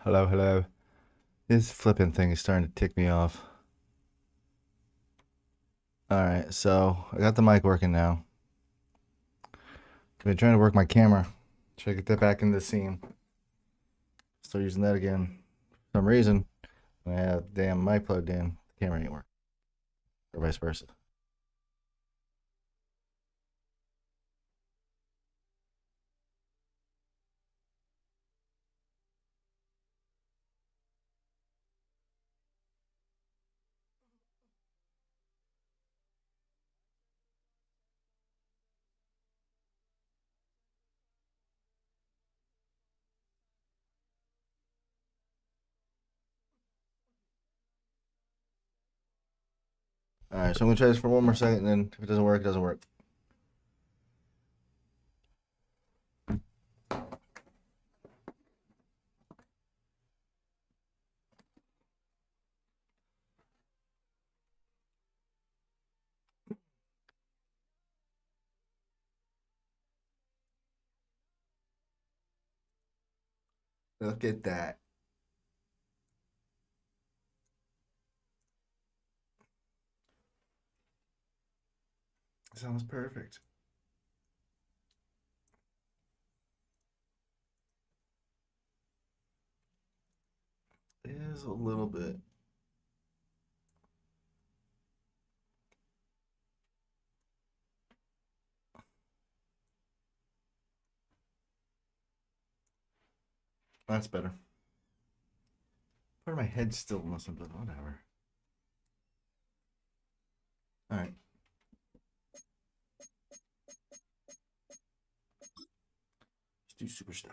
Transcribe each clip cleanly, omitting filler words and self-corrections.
Hello, hello. This flipping thing is starting to tick me off. Alright, so I got the mic working now. I've been trying to work my camera. Try to get that back in the scene. Start using that again. For some reason, when I have the damn mic plugged in, the camera ain't working. Or vice versa. Alright, so I'm gonna try this for one more second, and then if it doesn't work, it doesn't work. Look at that. Sounds perfect. It is a little bit. That's better. Part of my head's still messing, but whatever. Alright. Let's do Superstar.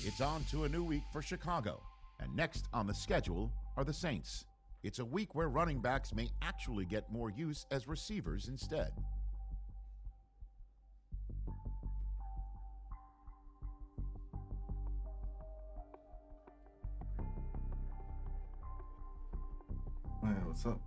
It's on to a new week for Chicago, and next on the schedule are the Saints. It's a week where running backs may actually get more use as receivers instead. Hey, what's up?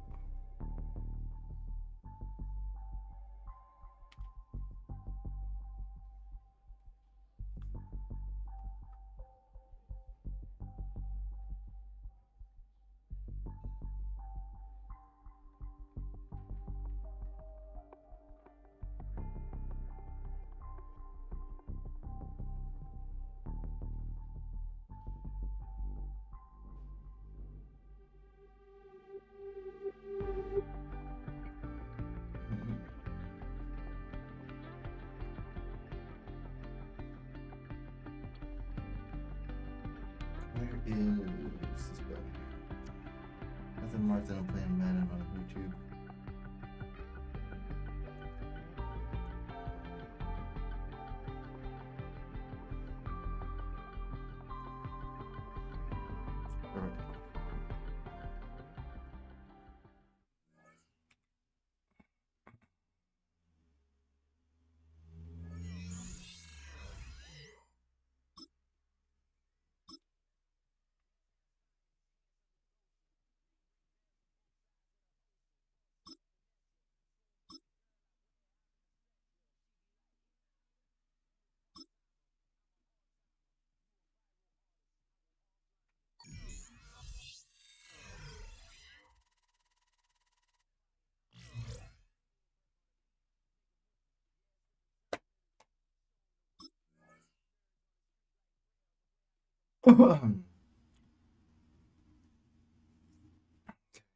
Where is this button? Nothing marked that I'm playing Madden on YouTube.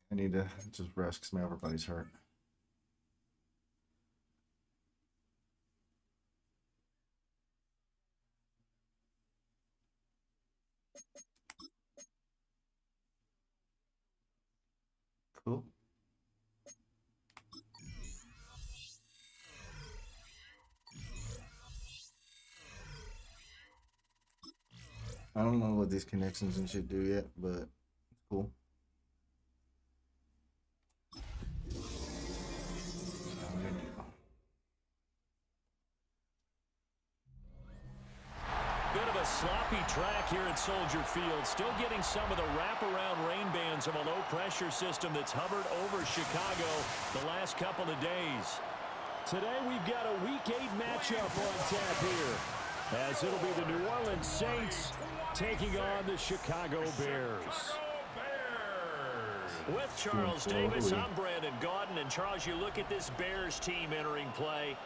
I need to just rest because my upper body's hurt. Cool. I don't know what these connections and shit do yet, but cool. Bit of a sloppy track here at Soldier Field. Still getting some of the wraparound rain bands of a low-pressure system that's hovered over Chicago the last couple of days. Today we've got a Week 8 matchup on tap here, as it'll be the New Orleans Saints taking on the Chicago Bears. With Charles Davis, I'm Brandon Gaudin. And Charles, you look at this Bears team entering play.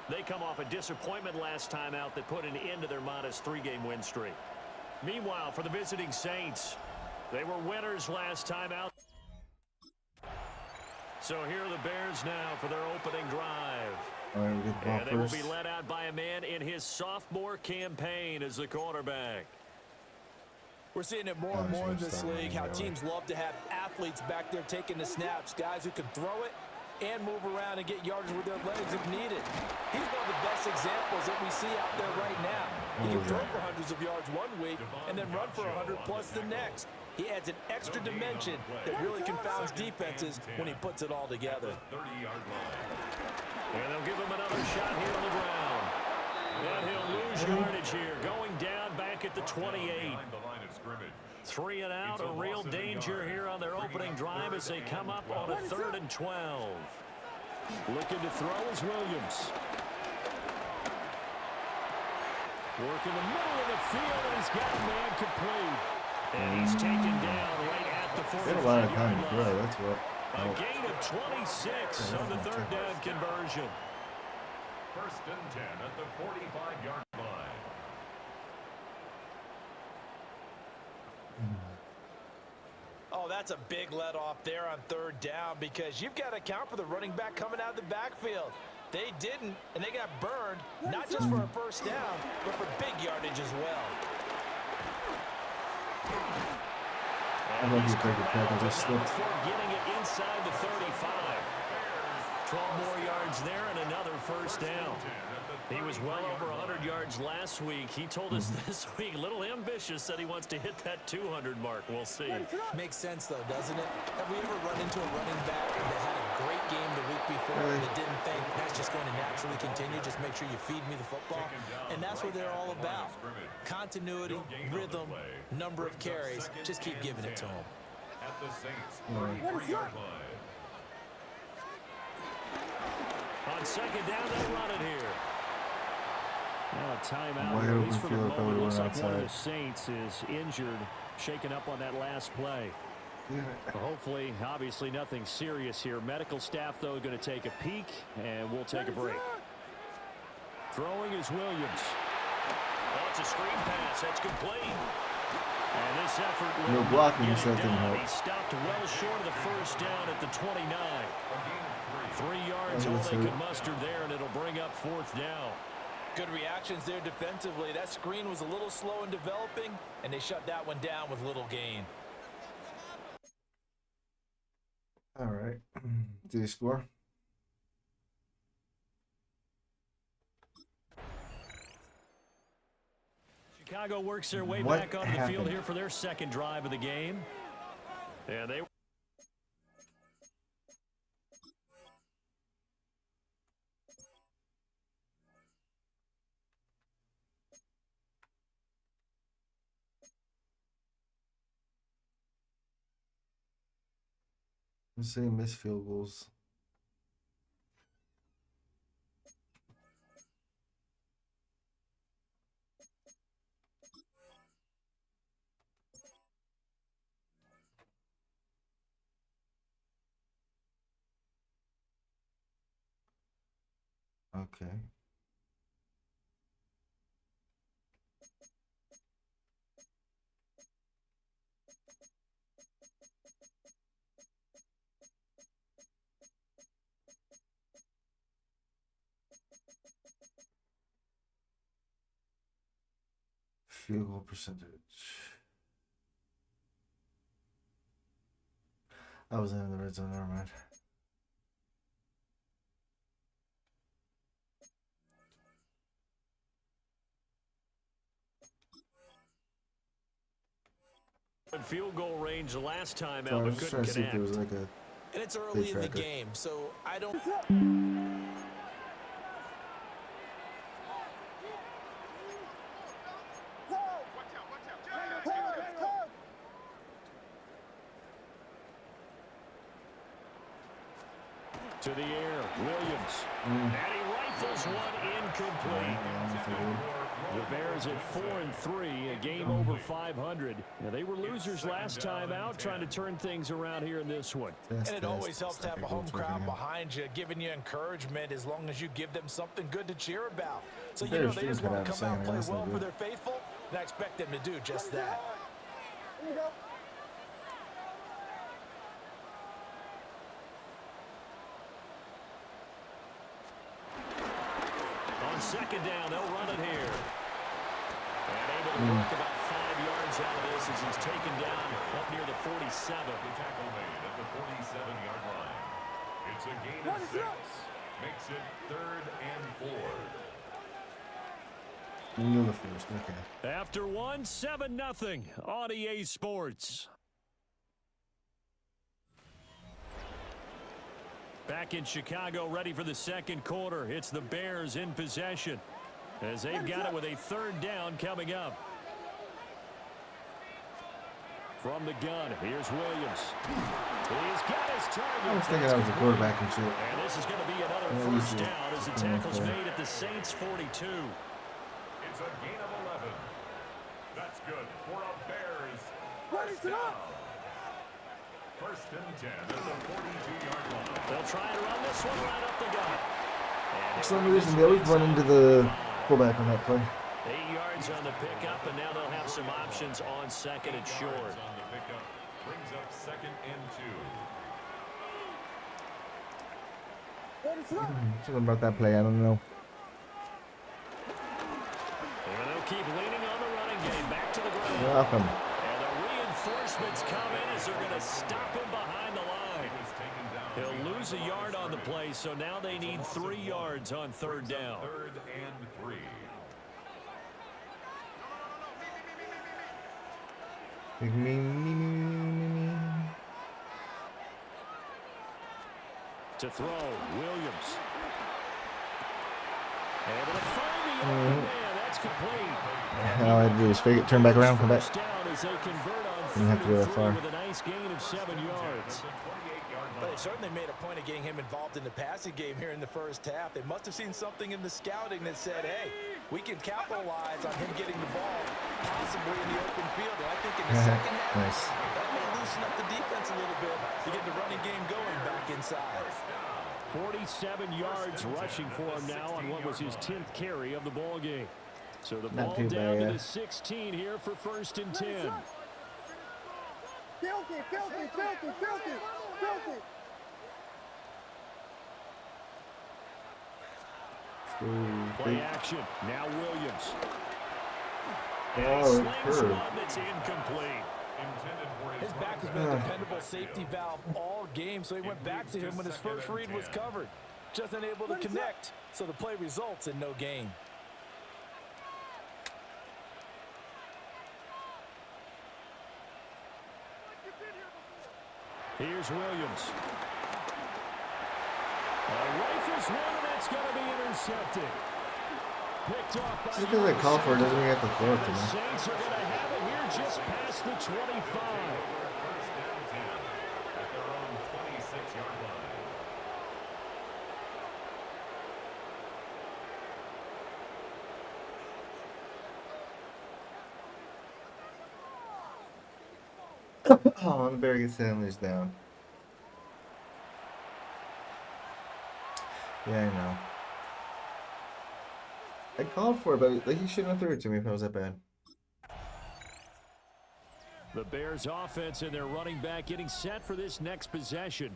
They come off a disappointment last time out that put an end to their modest 3-game win streak. Meanwhile, for the visiting Saints, they were winners last time out. So here are the Bears now for their opening drive. All right, we get the ball And they will first. be led out by a man in his sophomore campaign as the quarterback. We're seeing it more and more in this league, how teams love to have athletes back there taking the snaps, guys who can throw it and move around and get yardage with their legs if needed. He's one of the best examples that we see out there right now. He can throw for hundreds of yards one week and then run for 100+ the next. He adds an extra dimension that really confounds defenses when he puts it all together. And they'll give him another shot here on the ground. And he'll lose yardage here, going down back at the 28. 3 and out, a real danger here on their opening drive as they come up on a 3rd and 12. Looking to throw is Williams. Working the middle of the field, and he's got a man complete. And he's taken down right at the 45-yard line. That's what. A gain of 26 on the 3rd down conversion. 1st and 10 at the 45-yard line. Oh, that's a big let off there on 3rd down because you've got to account for the running back coming out of the backfield. They didn't, and they got burned, not just for a 1st down, but for big yardage as well. I love you, Craig. Just slipped. For getting it inside the 35. 12 more yards there and another 1st down. He was well over 100 yards last week. He told us this week, a little ambitious, that he wants to hit that 200 mark. We'll see. Makes sense, though, doesn't it? Have we ever run into a running back that had a great game the week before that didn't think that's just going to naturally continue? Just make sure you feed me the football. And that's what they're all about. Continuity, rhythm, number of carries. Just keep giving it to them. At the Saints 33-yard line. On 2nd down, they'll run it here. Now a timeout, Wide at open least for the field, probably moment. Looks run like one of the outside. Saints is injured, shaken up on that last play. Hopefully, obviously nothing serious here. Medical staff, though, going to take a peek, and we'll take a break. Throwing is Williams. Oh, it's a screen pass. That's complete. And this effort will No blocking, get so it that didn't done. help. He stopped well short of the 1st down at the 29. 3 yards all they could muster there, and it'll bring up 4th down. Good reactions there defensively. That screen was a little slow in developing, and they shut that one down with little gain. All right. Did he score? Chicago works their way What back onto the happened? field here for their 2nd drive of the game. And they Let's say missed field goals. Okay. Field goal percentage. I was in the red zone, never mind. field goal range the last time So I out, was but just trying couldn't to see if there connect. was like a. And it's early in the tracker. game, so I don't... To the air, Williams. And he rifles one incomplete. The Bears at 4-3, a game over 500. Now, they were losers last time out, trying to turn things around here in this one. And it always helps to have a home crowd behind you, giving you encouragement as long as you give them something good to cheer about. So, you know, they just want to come out and play well for their faithful, and I expect them to do just that. On second down, they'll run it here. And able to work about 5 yards out of this as he's taken down up near the 47. The tackle made at the 47-yard line. It's a gain of 6. Makes it 3rd and 4. You're the first, okay. After 7-0 on EA Sports. Back in Chicago, ready for the second quarter. It's the Bears in possession as they've got it with a 3rd down coming up. From the gun, here's Williams. He's got his target. I was thinking I was a quarterback and shit. And this is going to be another first down as the tackle's made at the Saints 42. It's a gain of 11. That's good for a Bears first down. 1st and 10 at the 42-yard line. They'll try and run this one right up the gut. For some reason, they always run into the fullback on that play. 8 yards on the pickup, and now they'll have some options on 2nd and short. On the pickup brings up 2nd and 2. Something about that play, I don't know. And they'll keep leaning on the running game. Back to the ground. Welcome. And the reinforcements come in as they're going to stop him behind the line. He'll lose a yard on the play, so now they need 3 yards on 3rd down. 3rd and 3. To throw, Williams. Able to find the open man. That's complete. All I had to do is fake it, turn back around, come back. First down as they convert on Didn't have to go that 3rd far. and 3 with a nice gain of 7 yards. But they certainly made a point of getting him involved in the passing game here in the first half. They must have seen something in the scouting that said, hey, we can capitalize on him getting the ball possibly in the open field. And I think in the second half, Nice. that may loosen up the defense a little bit to get the running game going back inside. 47 yards rushing for him now on what was his 10th carry of the ball game. So the Not ball too down bad. to the 16 here for 1st and 10. Filthy. Play action. Now Williams. Oh, Slings curve. one that's incomplete. His back has been a dependable safety valve all game, so he went back to him when his first read was covered. Just unable to connect, so the play results in no gain. Here's Williams. Rifles one, and that's going to be intercepted. Picked off by Just because I call for it doesn't mean you have to throw it to the me. Saints are going to have it here just past the 25. First down 10 at their own 26-yard line. Oh, the bear gets Sanders down. Yeah, I know. I called for it, but like, he shouldn't have threw it to me if it was that bad. The Bears offense and their running back getting set for this next possession.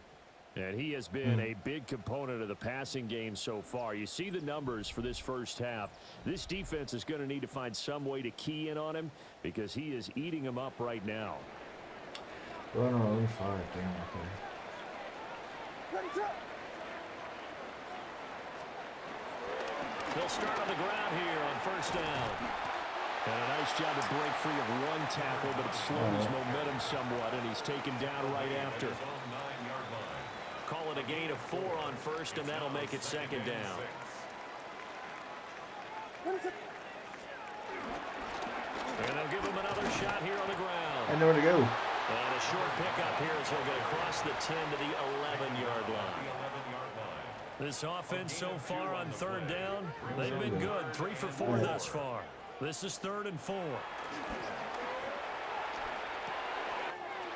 And he has been a big component of the passing game so far. You see the numbers for this first half. This defense is going to need to find some way to key in on him because he is eating them up right now. Oh no, only 5. Damn, okay. They'll start on the ground here on first down. And a nice job to break free of one tackle, but it slowed his momentum somewhat, and he's taken down right after. Call it a gain of 4 on first, and that'll make it second down. And they'll give him another shot here on the ground. I know where to go. And a short pickup here as he'll get across the 10 to the 11-yard line. This offense so far on third down, they've been good. 3 for 4 thus far. This is 3rd and 4.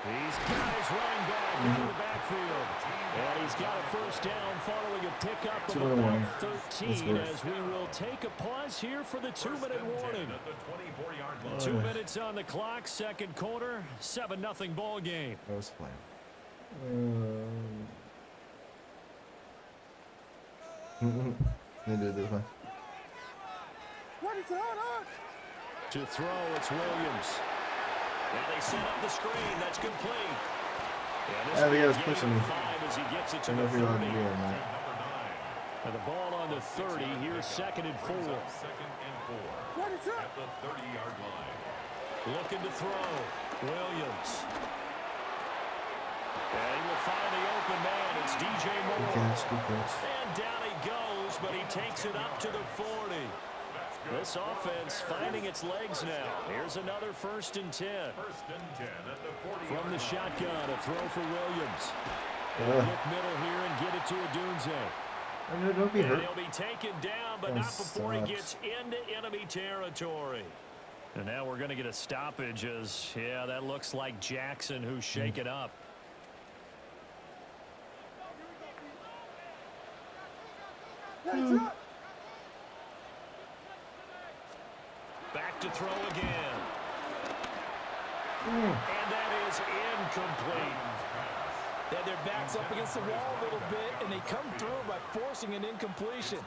He's got his running back into the backfield. And he's got a first down following a pickup of about 13 as we will take a pause here for the 2-minute warning. 2 minutes on the clock, second quarter, 7-0 ball game. First play. They do it this way. To throw, it's Williams. And they set up the screen. That's complete. Yeah, the guy was pushing me. 5 as he gets it I to don't know the if you're allowed 30. to do it or not. And the ball on the 30. Here's 2nd and 4. At the 30-yard line. Looking to throw. Williams. And he will find the open man. It's DJ Moore. Good catch. And down he goes, but he takes it up to the 40. This offense finding its legs now. Here's another 1st and 10. 1st and 10 at the 40. From the shotgun, a throw for Williams. They'll get middle here and get it to Odunze. Don't be And hurt. he'll be taken down, but That not before he sucks. gets into enemy territory. And now we're going to get a stoppage as, yeah, that looks like Jackson who's shaken up. Back to throw again. And that is incomplete. Then their backs up against the wall a little bit, and they come through by forcing an incompletion.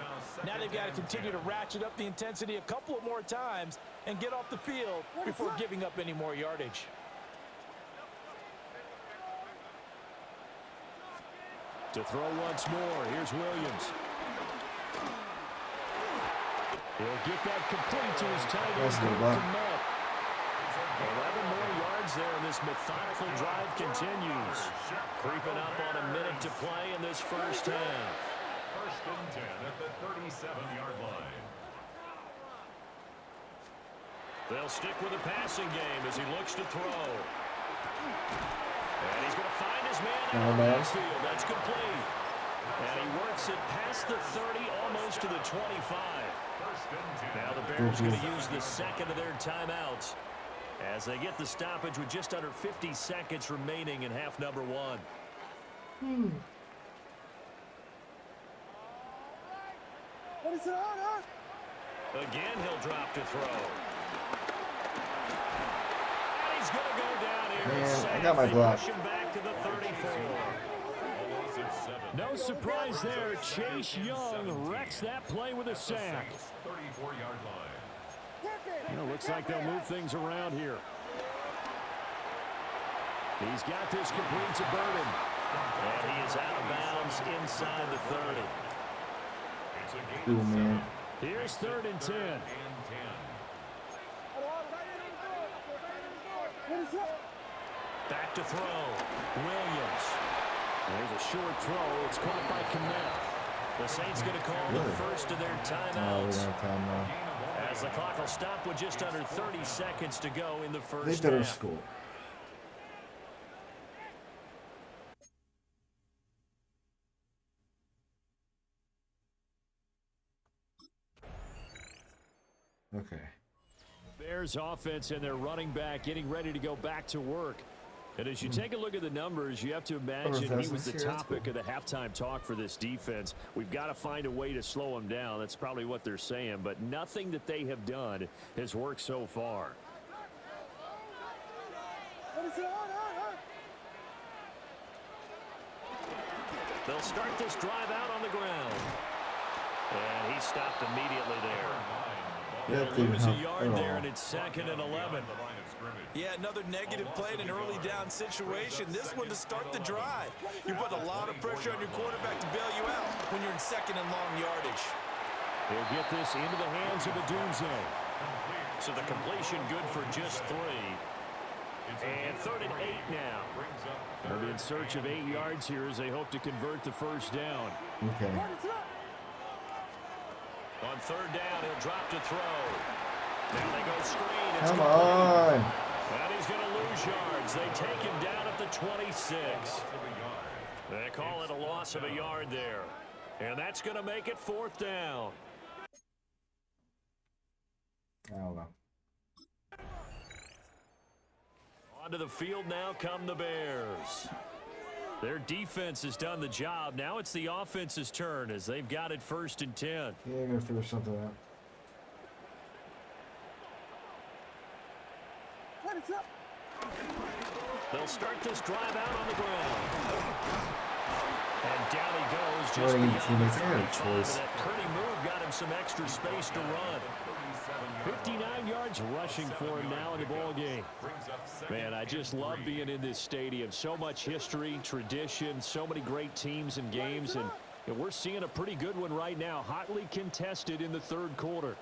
Now they've got to continue to ratchet up the intensity a couple of more times and get off the field before giving up any more yardage. To throw once more, here's Williams. He'll get that complete to his tight end. That's a good block. 11 more yards there, and this methodical drive continues. Creeping up on a minute to play in this first half. 1st and 10 at the 37-yard line. They'll stick with the passing game as he looks to throw. And he's going to find his man out of the backfield. That's complete. And he works it past the 30, almost to the 25. Now the Bears going to use the second of their timeouts as they get the stoppage with just under 50 seconds remaining in half number 1. Again, he'll drop to throw. And he's going to go down here. Man, I got my block. Pushing back to the 34. No surprise there. Chase Young wrecks that play with a sack. 34-yard line. Looks like they'll move things around here. He's got this complete to Burden. And he is out of bounds inside the 30. It's a gain Cool, of man. 7. Here's 3rd and 10. And 10. Back to throw. Williams. There's a short throw. It's caught by Kmet. The Saints going to call the first of their Oh, we timeouts. don't have time now. As the clock will stop with just under 30 seconds to go in the They first better half. score. Okay. Bears offense and their running back getting ready to go back to work. And as you take a look at the numbers, you have to imagine he was the topic of the halftime talk for this defense. We've got to find a way to slow him down. That's probably what they're saying. But nothing that they have done has worked so far. They'll start this drive out on the ground. And he stopped immediately there. Yeah, They'll lose a yard there, and it's 2nd and 11. Yeah, another negative play in an early down situation. This one to start the drive. You put a lot of pressure on your quarterback to bail you out when you're in 2nd and long yardage. He'll get this into the hands of Odunze. So the completion good for just 3. And 3rd and 8 now. They'll be in search of 8 yards here as they hope to convert the first down. Okay. On 3rd down, he'll drop to throw. Now they go screen. It's Come complete. on. And he's going to lose yards. They take him down at the 26. They call it a loss of a yard there. And that's going to make it 4th down. I don't know. Onto the field now come the Bears. Their defense has done the job. Now it's the offense's turn as they've got it 1st and 10. Yeah, I'm gonna figure something out. They'll start this drive out on the ground. And down he goes just Running beyond into the teammates, I had a 35, choice. and that pretty move got him some extra space to run. 59 yards rushing for him now in the ball game. Man, I just love being in this stadium. So much history, tradition, so many great teams and games, and we're seeing a pretty good one right now, hotly contested in the 3rd quarter.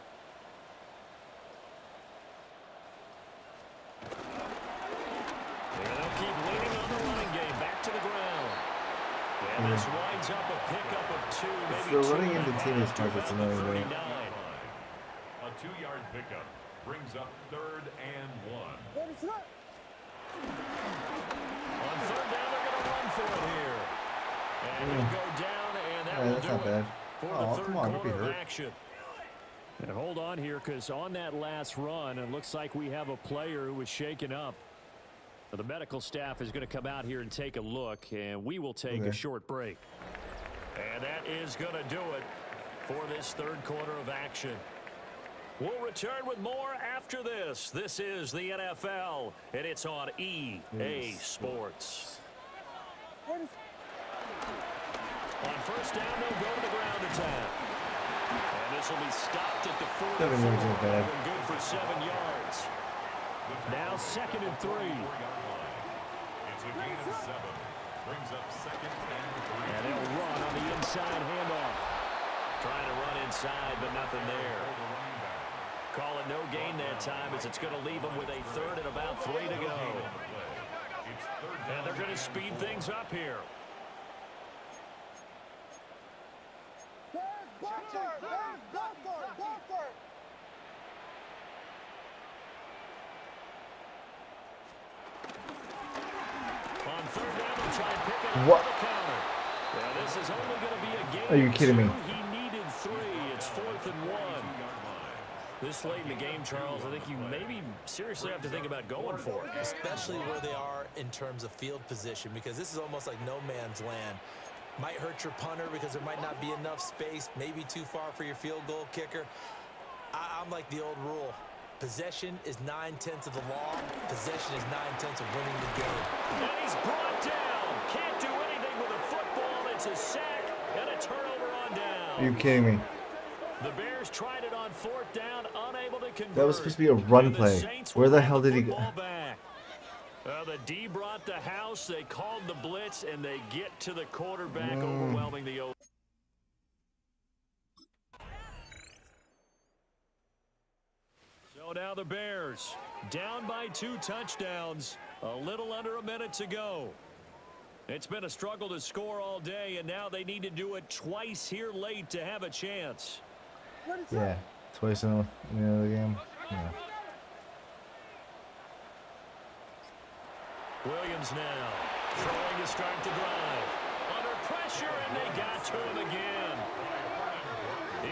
They'll keep leaning on the running game. Back to the ground. And this winds up a pickup of 2, maybe So 2 running into and a teammates half part that's around the annoying, 39. A 2-yard pickup brings up 3rd and 1. On 3rd down, they're going to run for it here. And it'll go down, and that Yeah, will that's do not it bad. for Oh, the 3rd come on, don't be quarter of hurt. action. And hold on here, because on that last run, it looks like we have a player who was shaken up. The medical staff is going to come out here and take a look, and we will take a short break. And that is going to do it for this 3rd quarter of action. We'll return with more after this. This is the NFL, and it's on EA Sports. On 1st down, they'll go to the ground attack. And this will be stopped at the 44. 7 yards ain't bad. And good for 7 yards. Now 2nd and 3. It's a gain of 7. Brings up 2nd and 3. And they'll run on the inside handoff. Trying to run inside, but nothing there. Call it no gain that time, as it's going to leave them with a 3rd and about 3 to go. And they're going to speed things up here. On 3rd down, they'll try and pick it up What? on the counter. Yeah, this is only going to be a game. Are you kidding me? He needed 3. It's 4th and 1. This late in the game, Charles, I think you maybe seriously have to think about going for it. Especially where they are in terms of field position, because this is almost like no man's land. Might hurt your punter because there might not be enough space, maybe too far for your field goal kicker. I'm like the old rule. Possession is 9/10 of the law. Possession is 9/10 of winning the game. And he's brought down. Can't do anything with a football. It's a sack and a turnover on down. Are you kidding me? The Bears tried it on 4th down, unable to convert. That was supposed to be a run And the play. Saints Where the will hell have did he football go? back. The D brought the house. They called the blitz, and they get to the quarterback, overwhelming the O. So now the Bears down by 2 touchdowns. A little under a minute to go. It's been a struggle to score all day, and now they need to do it twice here late to have a chance. Yeah, twice in the game. Yeah. Williams now throwing to start the drive. Under pressure, and they got to him again.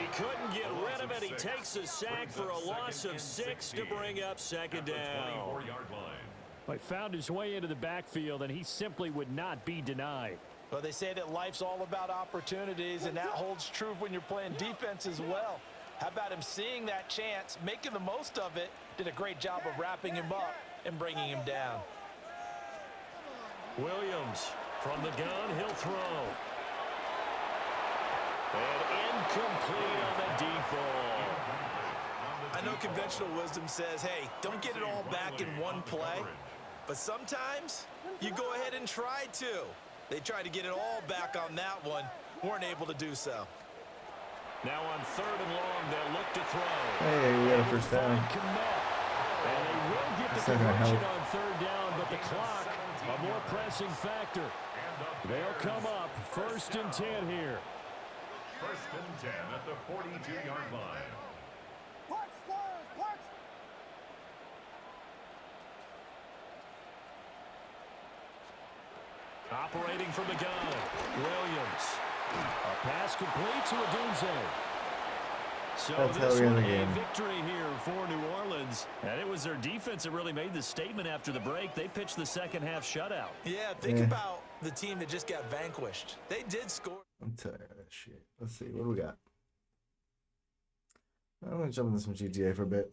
He couldn't get rid of it. He takes a sack for a loss of 6 to bring up 2nd down. 24-yard line. He found his way into the backfield, and he simply would not be denied. Well, they say that life's all about opportunities, and that holds true when you're playing defense as well. How about him seeing that chance, making the most of it, did a great job of wrapping him up and bringing him down. Williams from the gun, he'll throw. And incomplete on the deep ball. I know conventional wisdom says, hey, don't get it all back in one play. But sometimes you go ahead and try to. They tried to get it all back on that one. Weren't able to do so. Now on 3rd and long, they'll look to throw. Hey, we got a first down. And they will get the That's not gonna conversion help. on 3rd down, but the clock, a more pressing factor. They'll come up 1st and 10 here. 1st and 10 at the 42-yard line. Operating from the gun, Williams. A pass complete to Odunze. So That's how this we one end the a game. victory here for New Orleans. And it was their defense that really made the statement after the break. They pitched the second half shutout. Yeah, think about the team that just got vanquished. They did score. I'm tired of that shit. Let's see. What do we got? I'm going to jump into some GTA for a bit.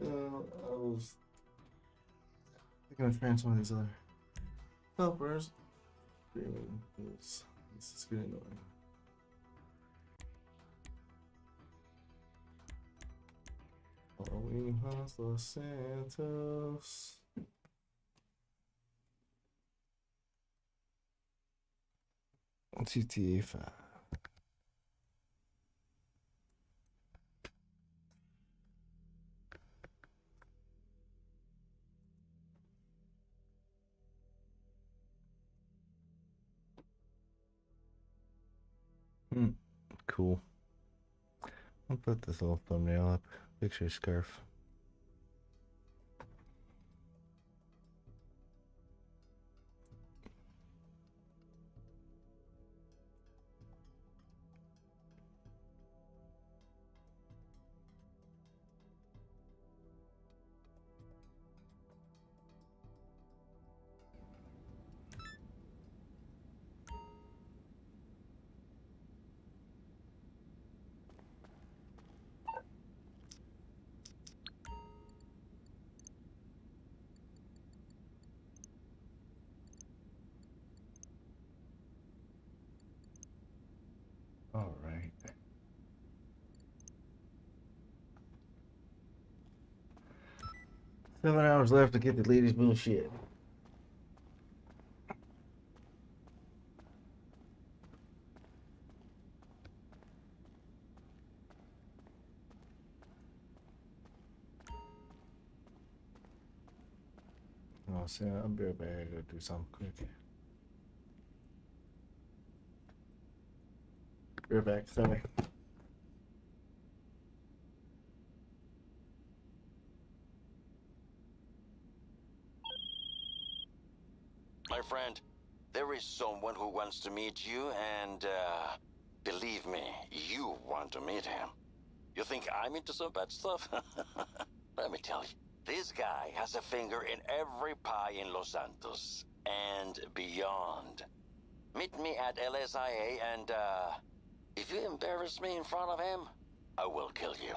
I was thinking of trying some of these other helpers. This is getting annoying. Halloween Haunts Los Santos. GTA 5. Cool. I'll put this little thumbnail up. Picture scarf. All right. Seven hours left to get the ladies' bullshit. Oh, see, I'll be right back. I gotta do something quick. Be right back. Sorry. My friend, there is someone who wants to meet you, and, believe me, you want to meet him. You think I'm into some bad stuff? Let me tell you, this guy has a finger in every pie in Los Santos, and beyond. Meet me at LSIA, and, if you embarrass me in front of him, I will kill you.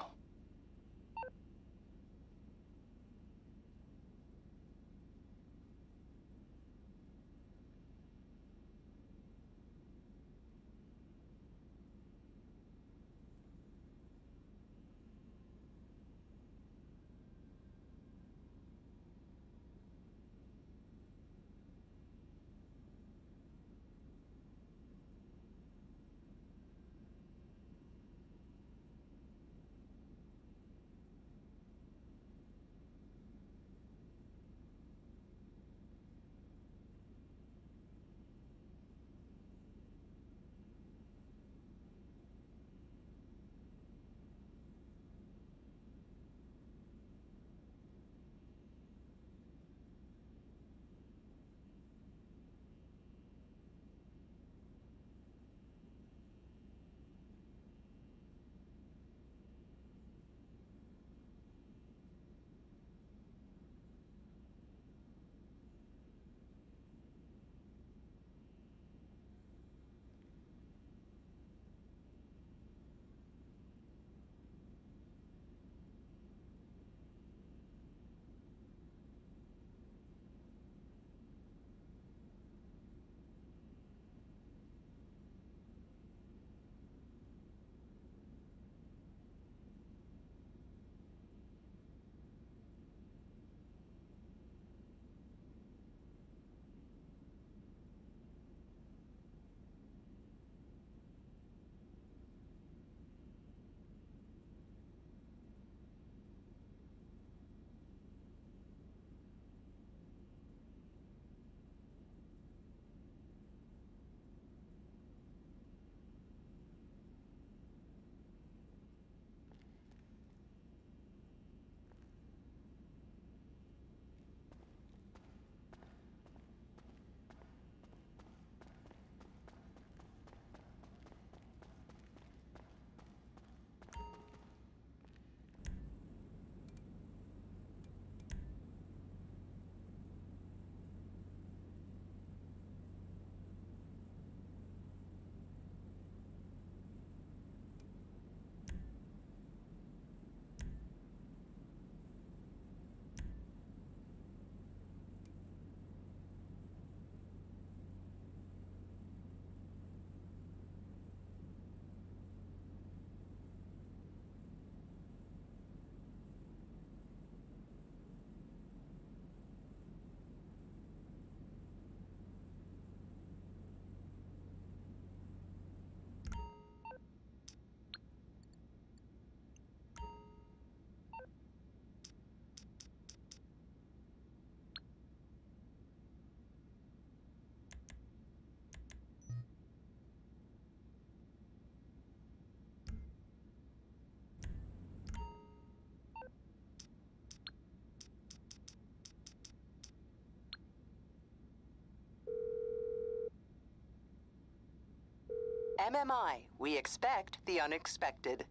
MMI, we expect the unexpected.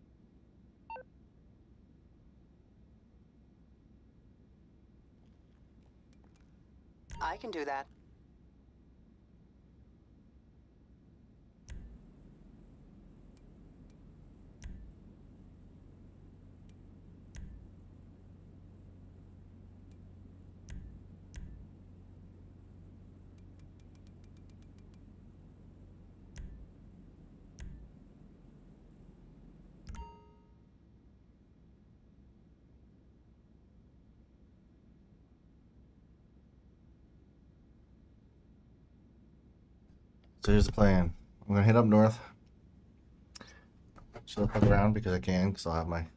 I can do that. So here's the plan. I'm gonna head up north. Chill fuck around because I can, because I'll have my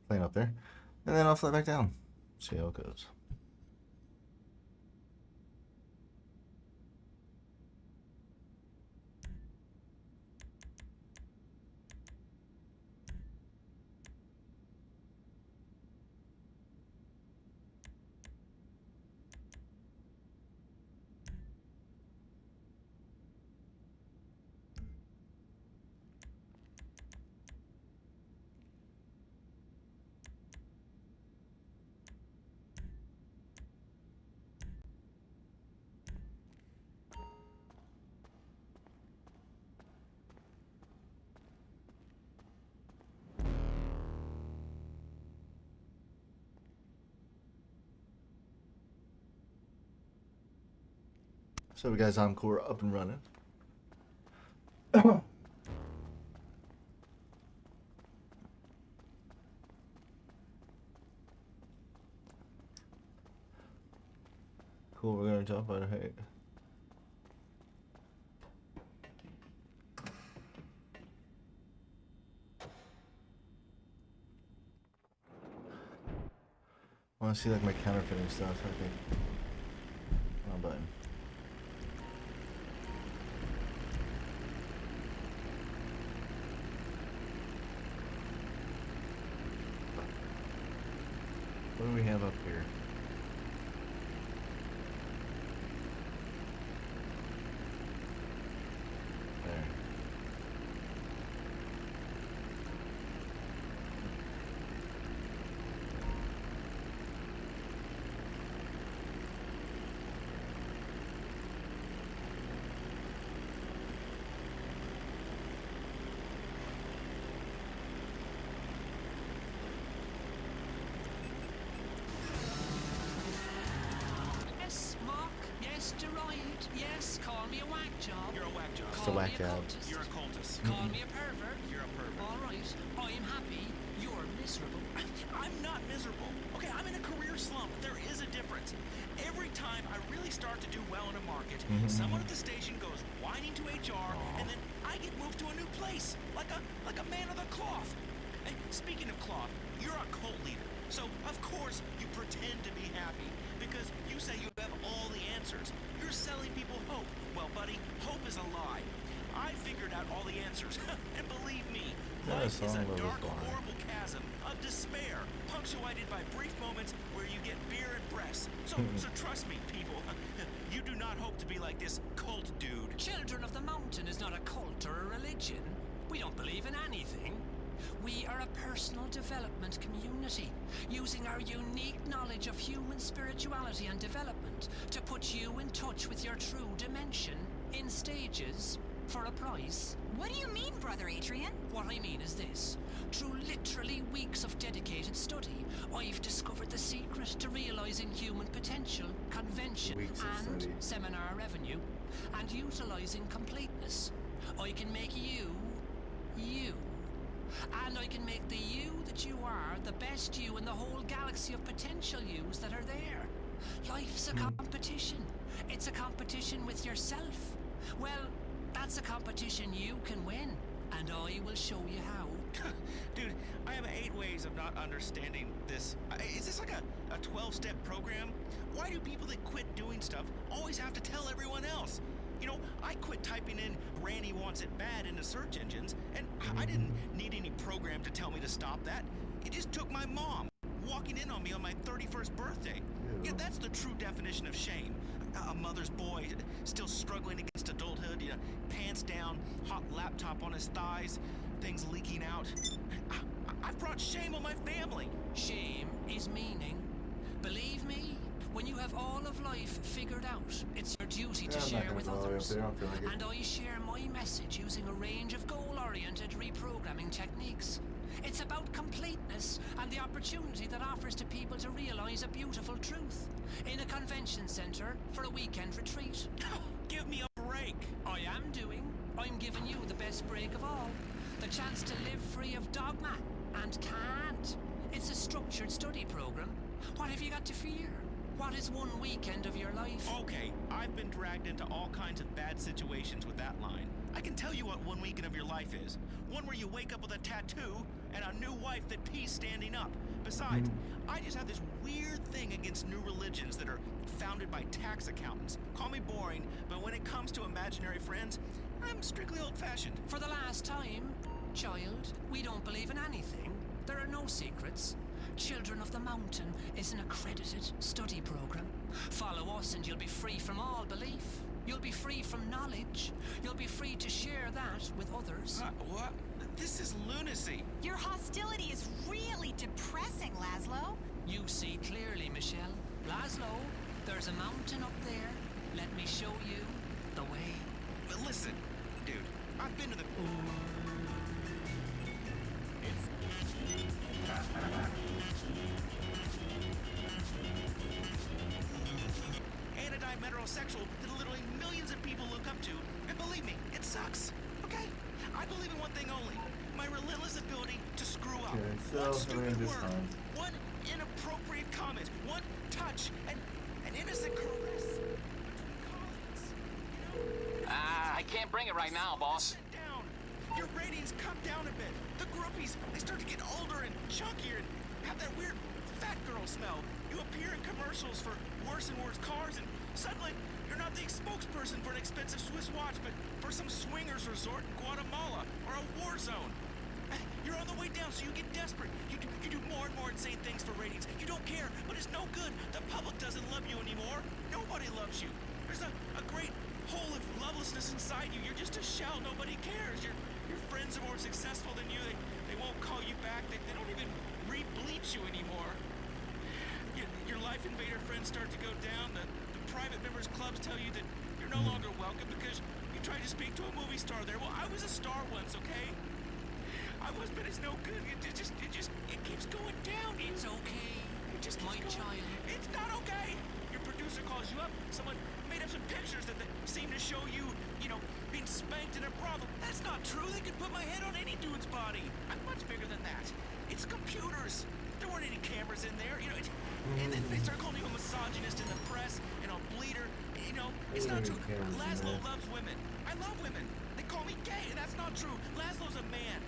plane up there. And then I'll fly back down. See how it goes. So we got Encore up and running. Cool, we're gonna jump out of height. I wanna see like my counterfeiting stuff, I think. Wrong button. What do we have up here? There. Yes, Mark. Yes, Gerard. Yes, call me a whack job. You're a whack job. It's a whack job. Cultist. You're a cultist. Call me a pervert. You're a pervert. All right. I'm happy. You're miserable. I'm not miserable. Okay, I'm in a career slump. There is a difference. Every time I really start to do well in a market, someone at the station goes whining to HR, and then I get moved to a new place, like a man of the cloth. And speaking of cloth, you're a cult leader, so of course you pretend to be happy because you say you have all the answers. You're selling people hope. Well, buddy, hope is a lie. I figured out all the answers, and believe me, Yeah, life is a song was dark, fine. horrible chasm of despair, punctuated by brief moments where you get beer and breasts. So trust me, people, you do not hope to be like this cult dude. Children of the Mountain is not a cult or a religion. We don't believe in anything. We are a personal development community, using our unique knowledge of human spirituality and development to put you in touch with your true dimension in stages for a price. What do you mean, Brother Adrian? What I mean is this. Through literally weeks of dedicated study, I've discovered the secret to realizing human potential, convention Weeks of and study. seminar revenue, and utilizing completeness. I can make you, you. And I can make the you that you are the best you in the whole galaxy of potential yous that are there. Life's a competition. It's a competition with yourself. Well, that's a competition you can win, and I will show you how. Dude, I have 8 ways of not understanding this. Is this like a 12-step program? Why do people that quit doing stuff always have to tell everyone else? You know, I quit typing in Granny wants it bad into search engines, and I didn't need any program to tell me to stop that. It just took my mom walking in on me on my 31st birthday. Yeah, that's the true definition of shame. a mother's boy, still struggling against adulthood, pants down, hot laptop on his thighs, things leaking out. I've brought shame on my family. Shame is meaning. Believe me, when you have all of life figured out, it's your duty to share with others. And I share my message using a range of goal-oriented reprogramming techniques. It's about completeness and the opportunity that offers to people to realize a beautiful truth. In a convention center for a weekend retreat. Give me a break. I am doing. I'm giving you the best break of all. The chance to live free of dogma and can't. It's a structured study program. What have you got to fear? What is one weekend of your life? Okay, I've been dragged into all kinds of bad situations with that line. I can tell you what one weekend of your life is. One where you wake up with a tattoo and a new wife that pees standing up. Besides, I just have this weird thing against new religions that are founded by tax accountants. Call me boring, but when it comes to imaginary friends, I'm strictly old-fashioned. For the last time, child, we don't believe in anything. There are no secrets. Children of the Mountain is an accredited study program. Follow us and you'll be free from all belief. You'll be free from knowledge. You'll be free to share that with others. What? This is lunacy. Your hostility is really depressing, Laszlo. You see clearly, Michelle. Laszlo, there's a mountain up there. Let me show you the way. But listen, dude, I've been to the... Anodyne metrosexual that literally millions of people look up to, and believe me, it sucks. Okay? I believe in one thing only. My relentless ability to screw up. Okay, so one stupid this word, time. one inappropriate comment, one touch, and an innocent caress between colleagues. I can't bring it right now, boss. Sit down. Your ratings come down a bit. The groupies, they start to get older and chunkier and have that weird fat girl smell. You appear in commercials for worse and worse cars, and suddenly you're not the spokesperson for an expensive Swiss watch, but for some swingers resort in Guatemala or a war zone. You're on the way down, so you get desperate. You do more and more insane things for ratings. You don't care, but it's no good. The public doesn't love you anymore. Nobody loves you. There's a great hole of lovelessness inside you. You're just a shell. Nobody cares. Your friends are more successful than you. They won't call you back. They don't even re-bleach you anymore. Your Life Invader friends start to go down. The private members clubs tell you that you're no longer welcome because you tried to speak to a movie star there. Well, I was a star once, okay? I was, but it's no good. It keeps going down. It's okay. It just keeps My going. child. It's not okay. Your producer calls you up. Someone made up some pictures that seem to show you, being spanked in a brothel. That's not true. They could put my head on any dude's body. I'm much bigger than that. It's computers. There weren't any cameras in there. And then they start calling you a misogynist in the press and a bleeder. It's not true. Laszlo loves women. I love women. They call me gay, and that's not true. Laszlo's a man.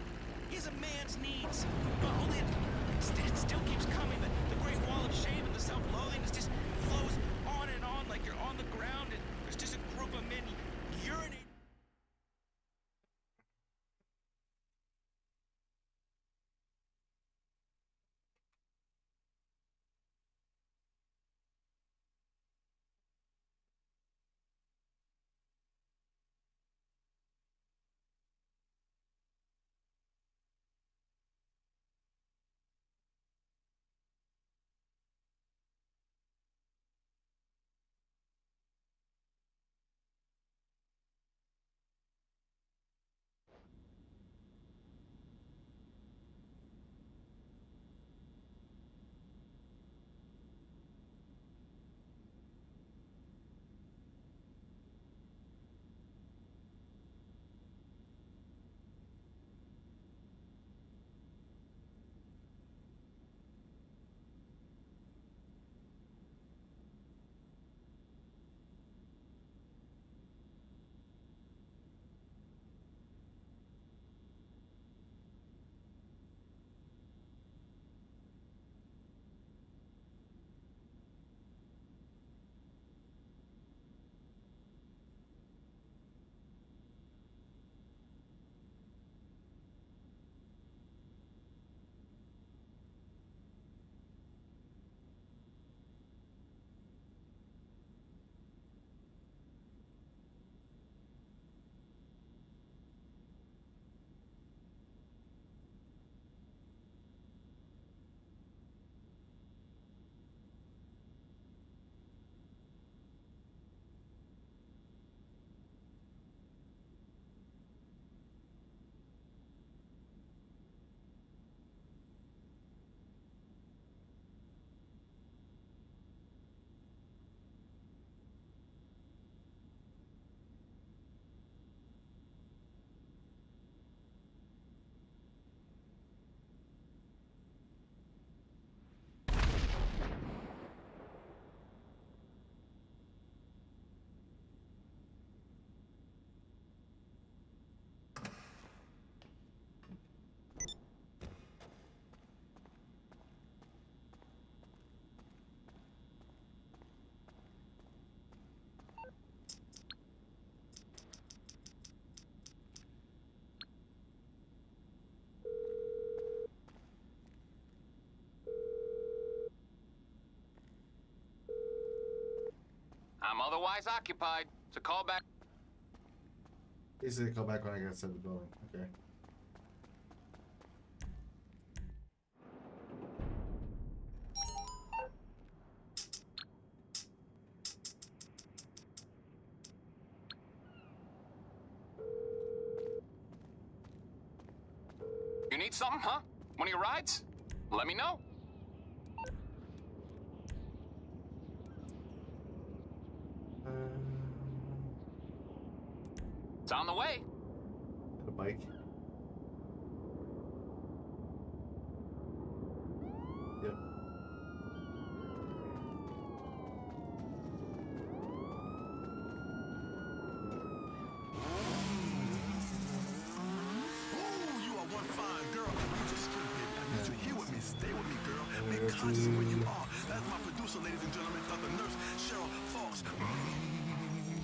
He has a man's needs. But only it still keeps coming. The great wall of shame and the self-loathing just flows on and on like you're on the ground and there's just a group of men urinating. I'm otherwise occupied, so call back. He said call back when I get outside the building. Okay. You need something, huh? One of your rides? Let me know. It's on the way. A bike. Yep. You are one fine girl. You just scream, baby. I need you here with me. Stay with me, girl. Be conscious of where you are. That's my producer, ladies and gentlemen. Dr. Nurse Cheryl Fox.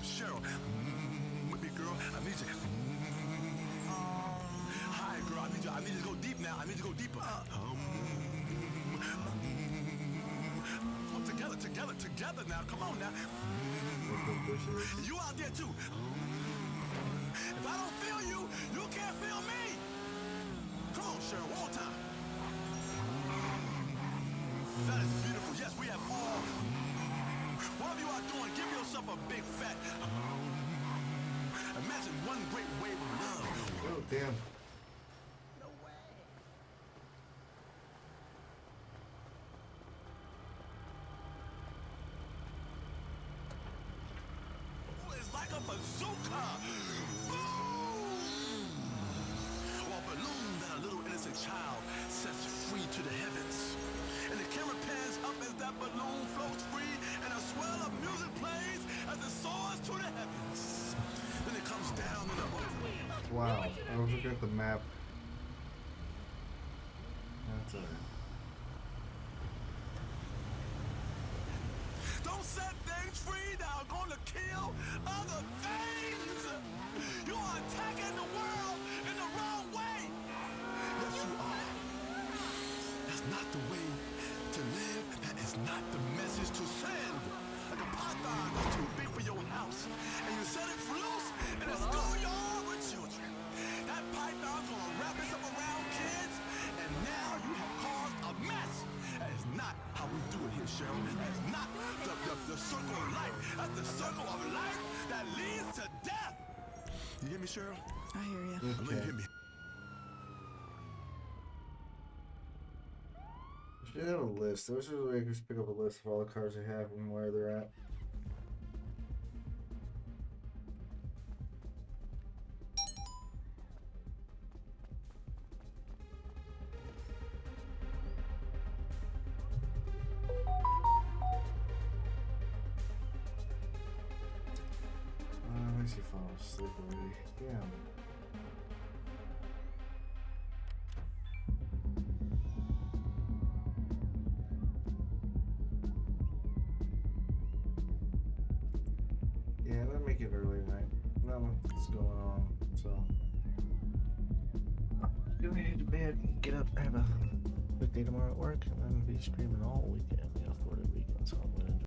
Cheryl. With me, girl. I need you. Hi, girl. I need you to go deep now. I need you to go deeper. Together now. Come on now. You out there too. If I don't feel you, you can't feel me. Come on, Cheryl, one more time. That is beautiful. Yes, we have all. Whatever you are doing, give yourself a big fat. Imagine one great wave of love. Oh, damn. It's like a bazooka. Boom! Or a balloon that a little innocent child sets free to the heavens. And the camera pans up as that balloon floats free, and a swell of music plays as it soars to the heavens. Then it comes down in the ocean. Wow. I was looking at the map. That's alright. Don't set things free that are going to kill other things. You are attacking the world in the wrong way. Yes, you are. That's not the way to live. That is not the message to send. Like a python that's too big for your house, and you set it loose in a schoolyard with children. That python's gonna wrap itself around kids, and now you have caused a mess. That is not how we do it here, Cheryl. That is not the circle of life. That's the circle of life that leads to death. You hear me, Cheryl? I hear you. I know you hear me. Should have a list. I wish there was a way I could just pick up a list of all the cars I have and where they're at. Let me see if I was asleep already. Damn. Yeah, let me make it early tonight. Not what's going on, so I'm gonna need to bed, get up, have a good day tomorrow at work, and then be streaming all weekend.